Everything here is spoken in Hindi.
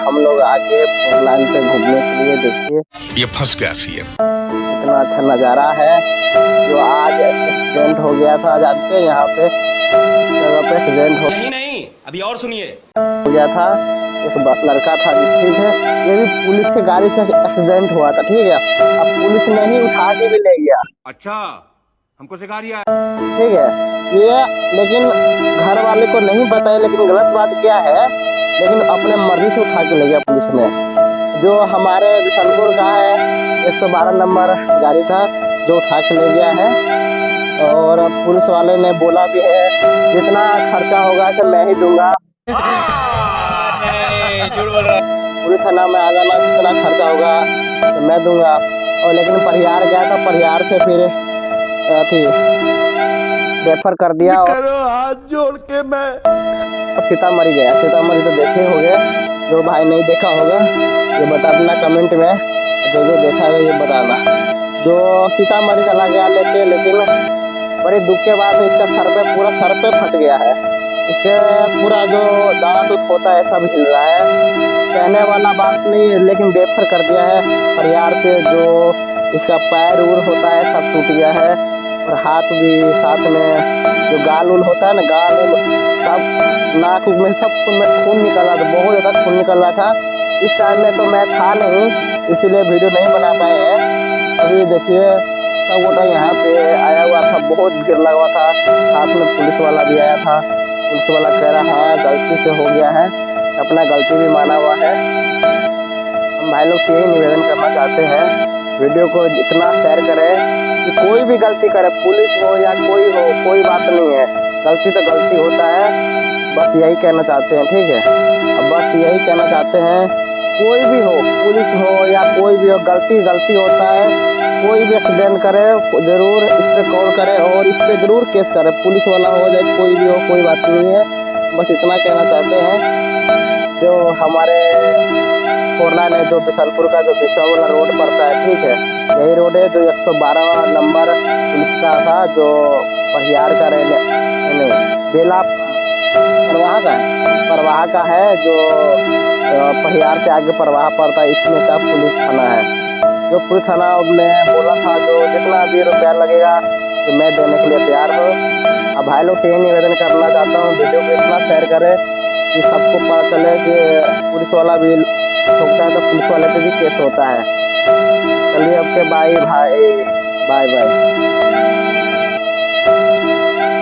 हम लोग आके फोर लाइन पे घूमने के लिए। देखिए ये फंस गया सीएम। कितना अच्छा नज़ारा है। जो आज एक्सीडेंट हो गया था, जानते हैं यहाँ पे इस जगह पे एक्सीडेंट हो नहीं अभी और सुनिए। गया था। एक लड़का था, ठीक है, ये भी पुलिस की गाड़ी से एक्सीडेंट हुआ था, ठीक है। अब पुलिस ने ही उठा के भी ले गया, अच्छा हमको सिखा रिया। ठीक है। ये लेकिन घर वाले को नहीं बताया, लेकिन गलत बात क्या है, लेकिन अपने मर्जी से उठा के ले गया पुलिस ने। जो हमारे बिशनपुर का है 112 नंबर गाड़ी था जो उठा के ले गया है। और पुलिस वाले ने बोला भी है जितना खर्चा होगा कि मैं ही दूंगा। पुलिस थाना में आ जाना, जितना खर्चा होगा तो मैं दूंगा। और लेकिन परिहार गया था, परिहार से फिर थी रेफर कर दिया और हाथ जोड़ के मैं सीतामढ़ी गया। सीतामढ़ी तो देखे होंगे, जो भाई नहीं देखा होगा ये बता देना कमेंट में, जो जो देखा है ये बताना। जो सीतामढ़ी चला गया लेके, लेकिन बड़ी दुख के बाद इसका पूरा सर पे फट गया है। इसके पूरा जो दांत होता है सब हिल रहा है। कहने वाला बात नहीं है, लेकिन रेफर कर दिया है परिवार से। जो इसका पैर उर होता है सब टूट गया है, और हाथ भी साथ में। जो गाल उल होता है ना, गाल उल सब, नाक में सब खून निकल रहा था, बहुत ज़्यादा खून निकल रहा था। इस टाइम में तो मैं था नहीं, इसीलिए वीडियो नहीं बना पाए हैं। अभी देखिए सब गोटा यहाँ पे आया हुआ था, बहुत भीड़ लगा हुआ था। साथ में पुलिस वाला भी आया था। पुलिस वाला कह रहा है गलती से हो गया है, अपना गलती भी माना हुआ है। हम भाई लोग से यही निवेदन करना चाहते हैं, वीडियो को इतना शेयर करें कि कोई भी गलती करे, पुलिस हो या कोई हो, कोई बात नहीं है, गलती तो गलती होता है। बस यही कहना चाहते हैं, ठीक है। अब बस यही कहना चाहते हैं, कोई भी हो, पुलिस हो या कोई भी हो, गलती गलती होता है। कोई भी एक्सीडेंट करे ज़रूर इस पर कॉल करे और इस पर ज़रूर केस करे, पुलिस वाला हो चाहे कोई भी हो, कोई बात नहीं है। बस इतना कहना चाहते हैं। जो हमारे फोर लाइन है, जो बिशनपुर का जो बिशा वाला रोड पड़ता है, ठीक है, यही रोड है जो 112 नंबर पुलिस का था, जो परिहार का रहने बेला परवाह का है, जो परिहार से आगे परवाह पड़ता है, इसमें का पुलिस थाना है। जो पुलिस थाना ने बोला था जो जितना भी रुपया लगेगा तो मैं देने के लिए तैयार हूँ। अब भाई लोग से ये निवेदन करना चाहता हूँ, वीडियो को इतना शेयर करें कि सबको पता चले कि पुलिस वाला भी ठोकता है तो पुलिस वाले पे भी केस होता है। चलिए ओके, बाय भाई, बाय बाय।